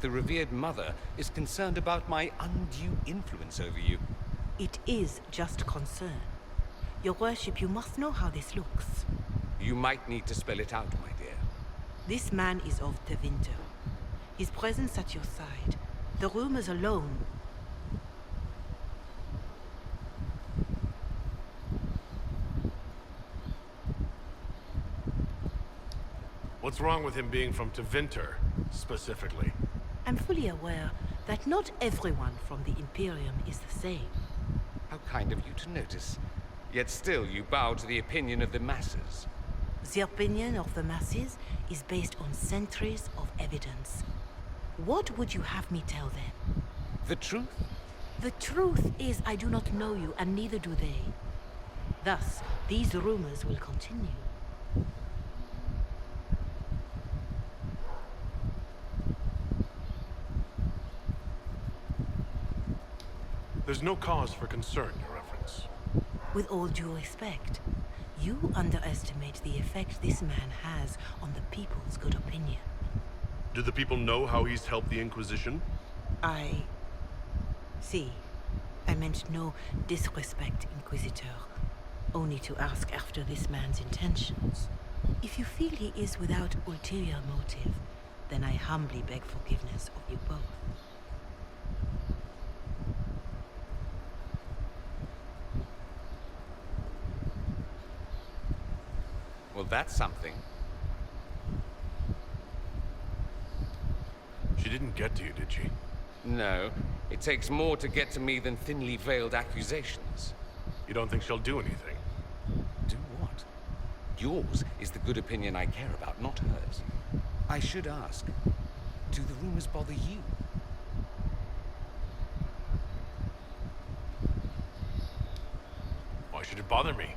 The revered mother is concerned about my undue influence over you. It is just concern. Your worship, you must know how this looks. You might need to spell it out, my dear. This man is of Tevinter. His presence at your side, the rumors alone. What's wrong with him being from Tevinter, specifically? I'm fully aware that not everyone from the Imperium is the same. How kind of you to notice. Yet still you bow to the opinion of the masses. The opinion of the masses is based on centuries of evidence. What would you have me tell them? The truth? The truth is I do not know you, and neither do they. Thus, these rumors will continue. There's no cause for concern, Your Reverence. With all due respect, you underestimate the effect this man has on the people's good opinion. Do the people know how he's helped the Inquisition? See, I meant no disrespect, Inquisitor. Only to ask after this man's intentions. If you feel he is without ulterior motive, then I humbly beg forgiveness of you both. Well, that's something. She didn't get to you, did she? No, it takes more to get to me than thinly veiled accusations. You don't think she'll do anything? Do what? Yours is the good opinion I care about, not hers. I should ask, do the rumors bother you? Why should it bother me?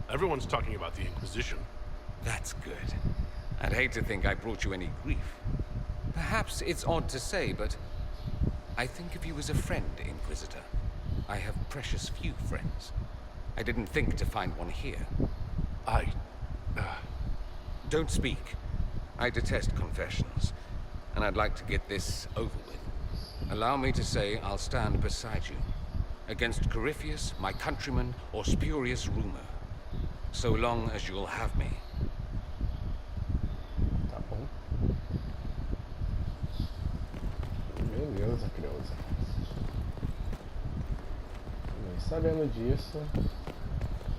Everyone's talking about the Inquisition. That's good. I'd hate to think I brought you any grief. Perhaps it's odd to say, but I think of you as a friend, Inquisitor. I have precious few friends. I didn't think to find one here. Don't speak. I detest confessions, and I'd like to get this over with. Allow me to say I'll stand beside you, against Corypheus, my countryman, or spurious rumor, so long as you'll have me. Tá bom. Beleza, Creuza. Bem, sabendo disso,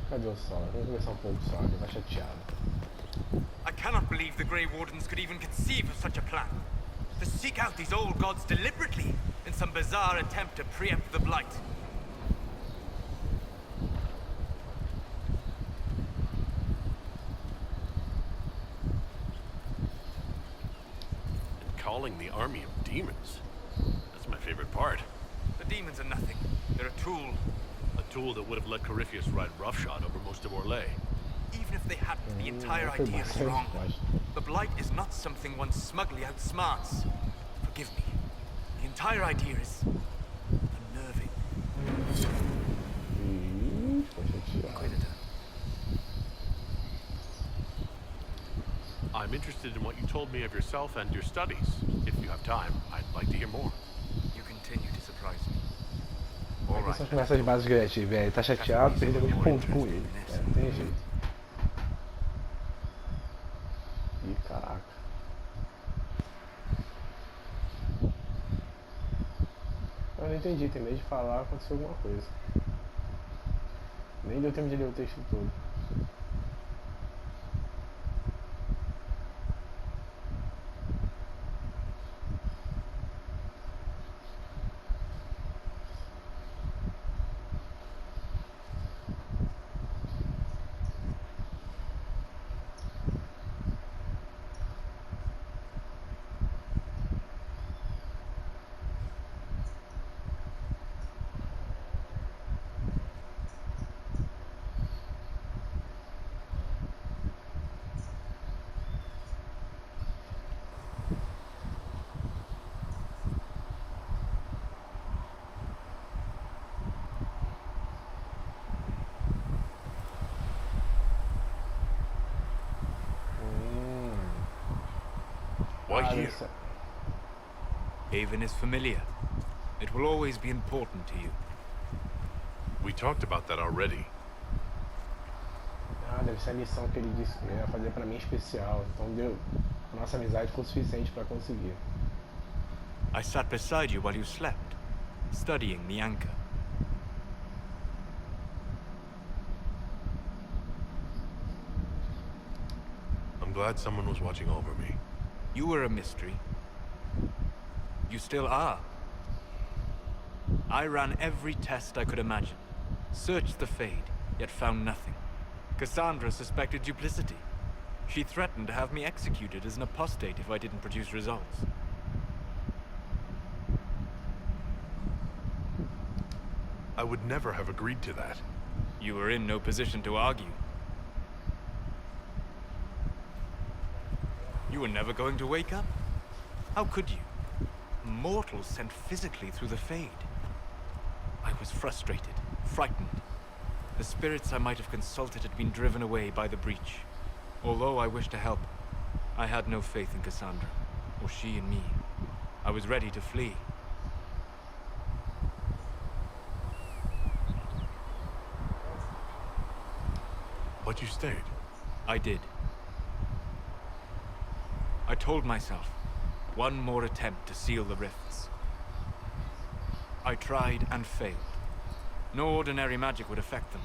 cadê o sol? Vamos conversar um pouco só, ele tá chateado. I cannot believe the Grey Wardens could even conceive of such a plan. To seek out these old gods deliberately in some bizarre attempt to preempt the Blight. And calling the army of demons. That's my favorite part. The demons are nothing. They're a tool. A tool that would have let Corypheus ride roughshod over most of Orlais. Even if they hadn't, the entire foi idea is bastante wrong. forte. The Blight is not something one smugly outsmarts. Forgive me. The entire idea is unnerving. Ficou chateado. Inquisitor. I'm interested in what you told me of yourself and your studies. If you have time, I'd like to hear more. You continue to surprise me. All right. Essas conversas básicas de velho, tá chateado, perdeu os pontos com ele. É, não tem jeito. Ih, caraca. Eu não entendi, terminei de falar, aconteceu alguma coisa. Nem deu tempo de ler o texto todo. Why here? Haven is familiar. It will always be important to you. We talked about that already. Ah, deve ser a missão que ele disse que ia fazer pra mim especial. Então deu. A nossa amizade foi o suficiente pra conseguir. I sat beside you while you slept, studying the anchor. I'm glad someone was watching over me. You were a mystery. You still are. I ran every test I could imagine. Searched the Fade, yet found nothing. Cassandra suspected duplicity. She threatened to have me executed as an apostate if I didn't produce results. I would never have agreed to that. You were in no position to argue. You were never going to wake up? How could you? Mortals sent physically through the Fade. I was frustrated, frightened. The spirits I might have consulted had been driven away by the breach. Although I wished to help, I had no faith in Cassandra, or she in me. I was ready to flee. But you stayed. I did. I told myself, one more attempt to seal the rifts. I tried and failed. No ordinary magic would affect them.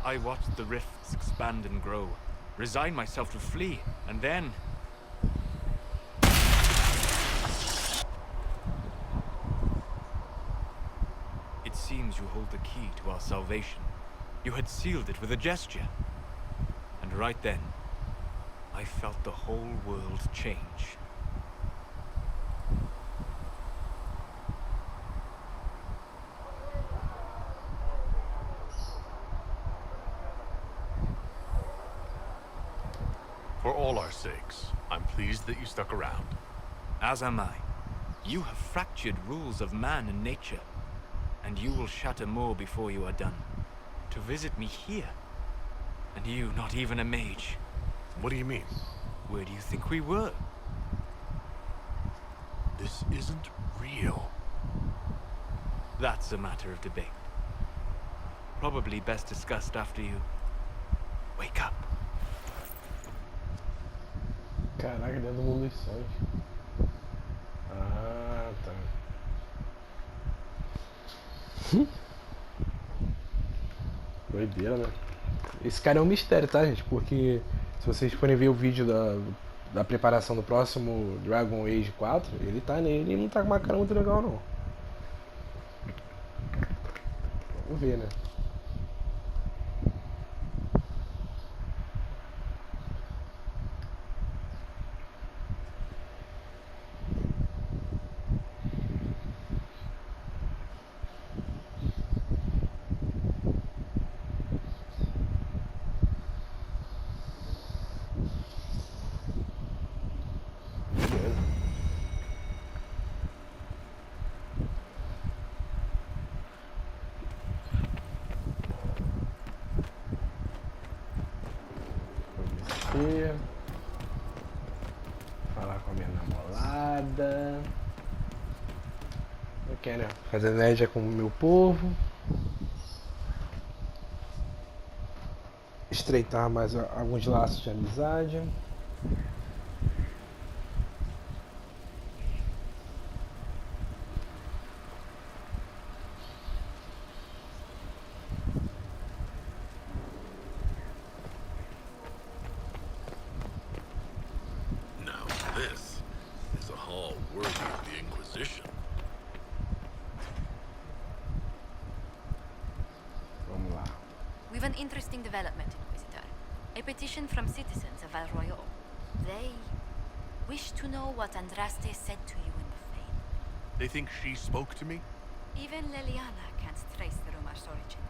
I watched the rifts expand and grow, resigned myself to flee, and then... It seems you hold the key to our salvation. You had sealed it with a gesture. And right then, I felt the whole world change. For all our sakes, I'm pleased that you stuck around. As am I. You have fractured rules of man and nature, and you will shatter more before you are done. To visit me here, and you not even a mage. What do you mean? Where do you think we were? This isn't real. That's a matter of debate. Probably best discussed after you wake up. Caraca, dentro do mundo dos sonhos. Ah, tá. Doideira, né? Esse cara é um mistério, tá, gente? Porque se vocês forem ver o vídeo da preparação do próximo Dragon Age 4, ele tá nele e não tá com uma cara muito legal, não. Vamos ver, né? Falar com a minha namorada. Ok, né? Fazer média com o meu povo. Estreitar mais alguns laços de amizade. Now this is a hall worthy of the Inquisition. Vamos lá. We've an interesting development, Inquisitor. A petition from citizens of Val Royal. They wish to know what Andraste said to you in the Fane. They think she spoke to me? Even Leliana can't trace the rumor's origin.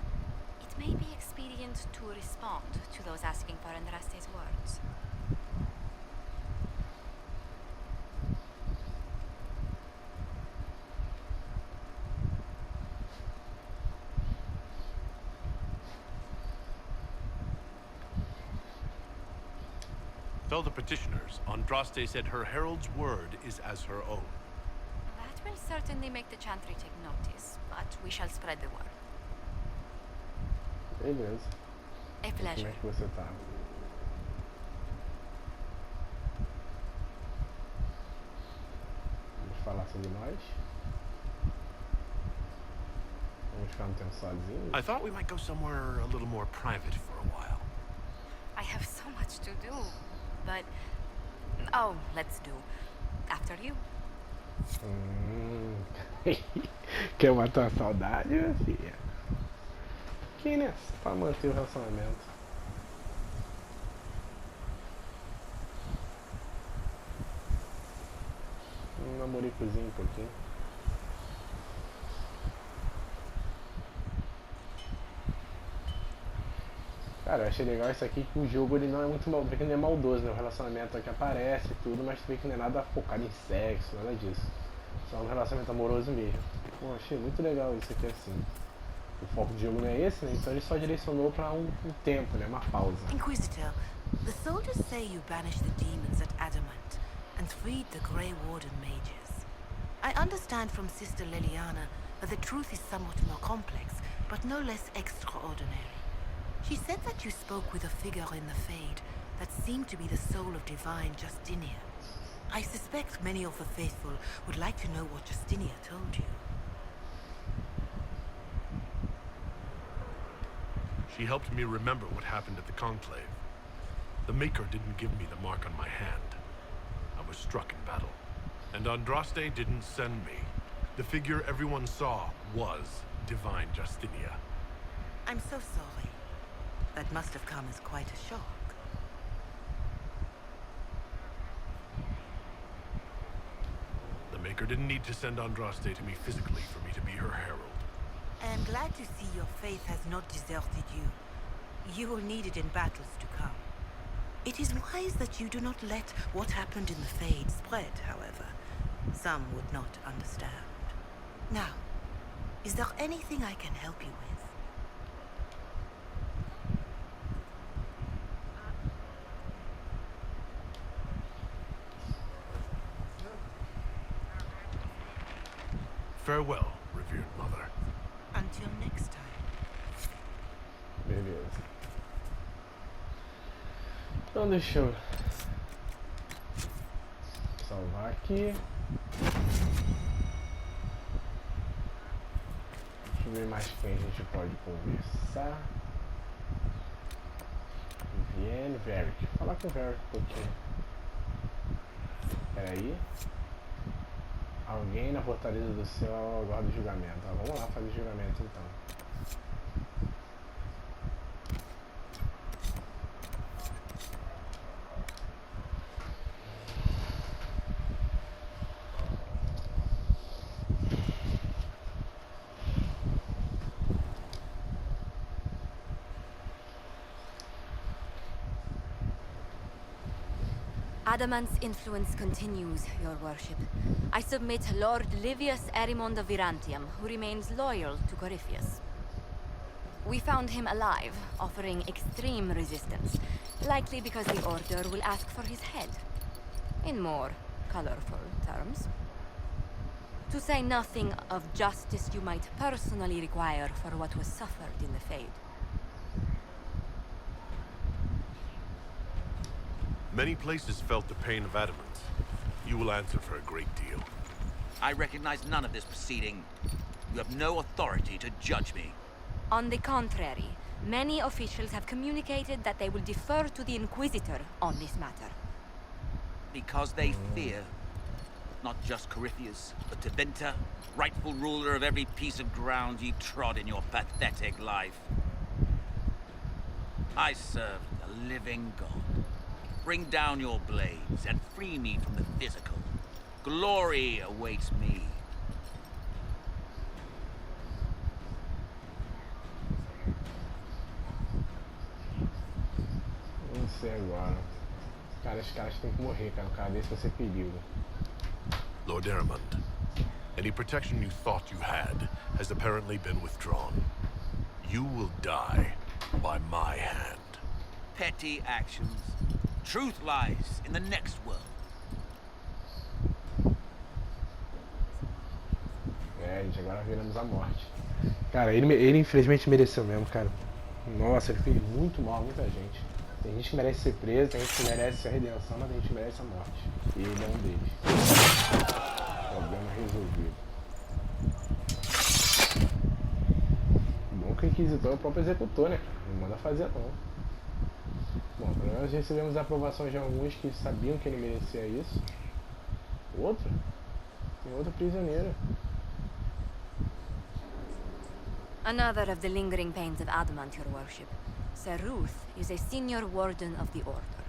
It may be expedient to respond to those asking for Andraste's words. Tell the petitioners, Andraste said her herald's word is as her own. That will certainly make the chantry take notice, but we shall spread the word. Beleza. A Como pleasure. é que você tá? Vamos falar sobre nós. Vamos ficar um tempo sozinhos. I thought we might go somewhere a little more private for a while. I have so much to do, but... Oh, let's do. After you. Quer matar a saudade, minha filha? Que né? Pra manter o relacionamento. Um namoricozinho um pouquinho. Cara, eu achei legal isso aqui, que o jogo ele não é muito maldoso, ele não é maldoso, né? O relacionamento aqui aparece e tudo, mas tu vê que não é nada focado em sexo, nada disso. Só um relacionamento amoroso mesmo. Pô, achei muito legal isso aqui assim. O foco do jogo não é esse, né? Então ele só direcionou pra um tempo, né? Uma pausa. Inquisitor, the soldiers say you banished the demons at Adamant and freed the Grey Warden mages. I understand from Sister Liliana that the truth is somewhat more complex, but no less extraordinary. She said that you spoke with a figure in the Fade that seemed to be the soul of divine Justinia. I suspect many of the faithful would like to know what Justinia told you. She helped me remember what happened at the Conclave. The Maker didn't give me the mark on my hand. I was struck in battle. And Andraste didn't send me. The figure everyone saw was divine Justinia. I'm so sorry. That must have come as quite a shock. The Maker didn't need to send Andraste to me physically for me to be her herald. I am glad to see your faith has not deserted you. You will need it in battles to come. It is wise that you do not let what happened in the Fade spread, however. Some would not understand. Now, is there anything I can help you with? Farewell, revered mother. Until next time. Beleza. Então deixa eu salvar aqui. Deixa eu ver mais quem a gente pode conversar. Vivienne, Varric. Falar com o Varric um pouquinho. Pera aí. Alguém na Fortaleza do Céu aguarda o julgamento. Ah, vamos lá fazer o julgamento então. Adamant's influence continues, your worship. I submit Lord Livius Erimond of Virantium, who remains loyal to Corypheus. We found him alive, offering extreme resistance, likely because the Order will ask for his head. In more colorful terms. To say nothing of justice you might personally require for what was suffered in the Fade. Many places felt the pain of Adamant. You will answer for a great deal. I recognize none of this proceeding. You have no authority to judge me. On the contrary, many officials have communicated that they will defer to the Inquisitor on this matter. Because they fear. Not just Corypheus, but Tebinta, rightful ruler of every piece of ground you trod in your pathetic life. I serve the living God. Bring down your blades and free me from the physical. Glory awaits me. Não sei agora. Cara, esses caras têm que morrer, cara. Um cara desse vai ser perigo. Lord Erimond, any protection you thought you had has apparently been withdrawn. You will die by my hand. Petty actions, Truth lies in the next world. É, gente, agora viramos a morte. Cara, ele infelizmente mereceu mesmo, cara. Nossa, ele fez muito mal a muita gente. Tem gente que merece ser preso, tem gente que merece a redenção, mas tem gente que merece a morte. E ele é um deles. Problema resolvido. Bom que o Inquisitor é o próprio executor, né, cara? Não manda fazer não. Bom, pelo menos recebemos a aprovação de alguns que sabiam que ele merecia isso. Outro? Tem outro prisioneiro. Another of the lingering pains of adamant, your worship. Sir Ruth is a senior warden of the order.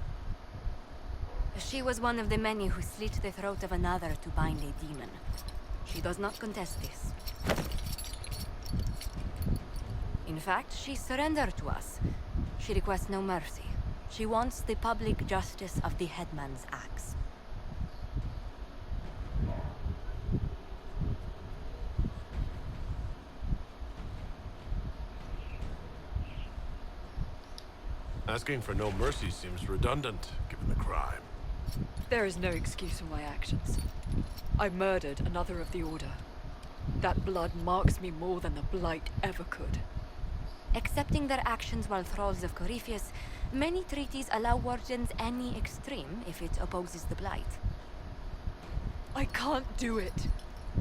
She was one of the many who slit the throat of another to bind a demon. She does not contest this. In fact, she surrendered to us. She requests no mercy. She wants the public justice of the headman's axe. Asking for no mercy seems redundant, given the crime. There is no excuse for my actions. I murdered another of the Order. That blood marks me more than the Blight ever could. Accepting their actions while thralls of Corypheus, many treaties allow wardens any extreme if it opposes the Blight. I can't do it.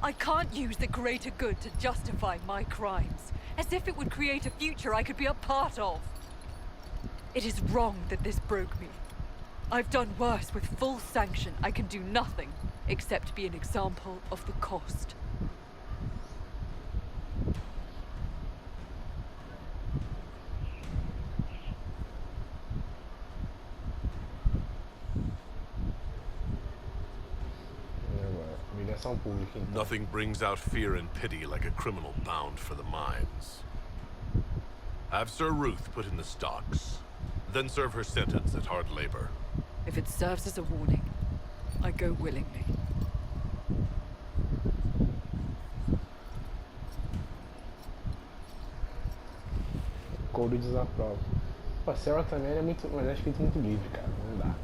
I can't use the greater good to justify my crimes, as if it would create a future I could be a part of. It is wrong that this broke me. I've done worse with full sanction. I can do nothing except be an example of the cost. Humilhação pública, então. Nothing brings out fear and pity like a criminal bound for the mines. Have Sir Ruth put in the stocks, then serve her sentence at hard labor. If it serves as a warning, I go willingly. Couro desaprova. Pô, a Sarah também é muito, mas é espírito muito livre, cara. Não dá.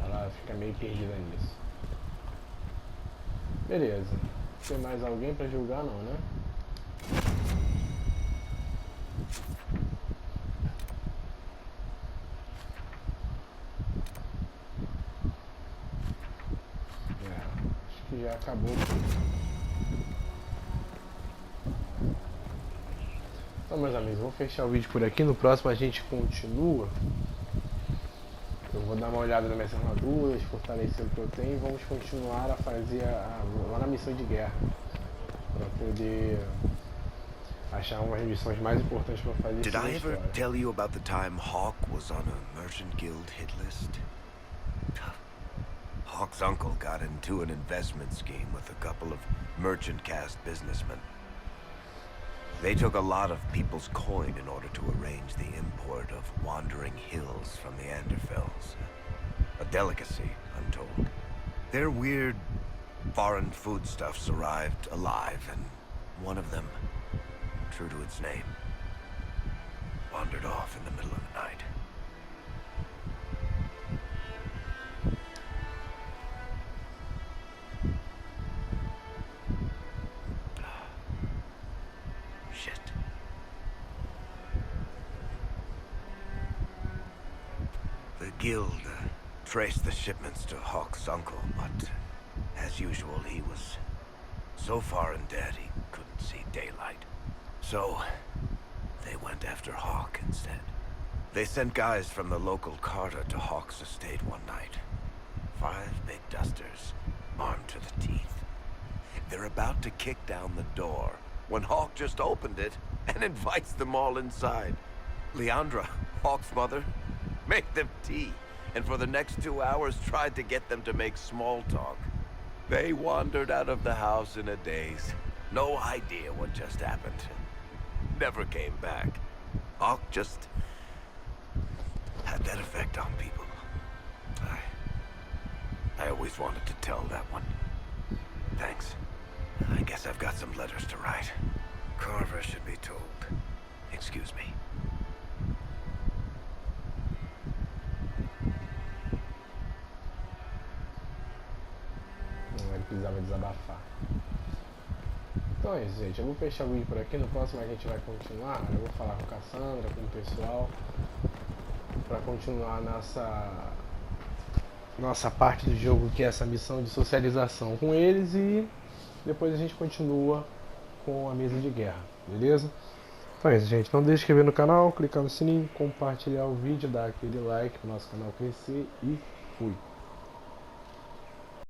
Ela fica meio perdida nisso. Beleza. Tem mais alguém pra julgar não, né? Acho que já acabou tudo. Então, meus amigos, vou fechar o vídeo por aqui. No próximo a gente continua. Eu vou dar uma olhada nas minhas armaduras, fortalecer o que eu tenho e vamos continuar a fazer lá na missão de guerra. Para poder achar umas missões mais importantes para fazer. Did I ever tell you about the time Hawk was on a merchant guild hit list? Hawk's uncle got into an investment scheme with a couple of merchant caste businessmen. They took a lot of people's coin in order to arrange the import of wandering hills from the Anderfells. A delicacy, I'm told. Their weird, foreign foodstuffs arrived alive, and one of them, true to its name, wandered off in the middle of the night. Shit. The guild traced the shipments to Hawk's uncle, but as usual, he was so far in debt he couldn't see daylight. So, they went after Hawk instead. They sent guys from the local carter to Hawk's estate one night. 5 big dusters, armed to the teeth. They're about to kick down the door when Hawk just opened it and invites them all inside. Leandra, Hawk's mother, made them tea, and for the next 2 hours tried to get them to make small talk. They wandered out of the house in a daze. No idea what just happened. Never came back. Hawk just had that effect on people. I always wanted to tell that one. Thanks. I guess I've got some letters to write. Carver should be told. Excuse me. precisava desabafar. Então é isso, gente. Eu vou fechar o vídeo por aqui. No próximo a gente vai continuar. Eu vou falar com a Cassandra, com o pessoal, para continuar nossa parte do jogo, que é essa missão de socialização com eles, e depois a gente continua com a mesa de guerra, beleza? Então é isso, gente. Não deixe de se inscrever no canal, clicar no sininho, compartilhar o vídeo, dar aquele like para o nosso canal crescer e fui!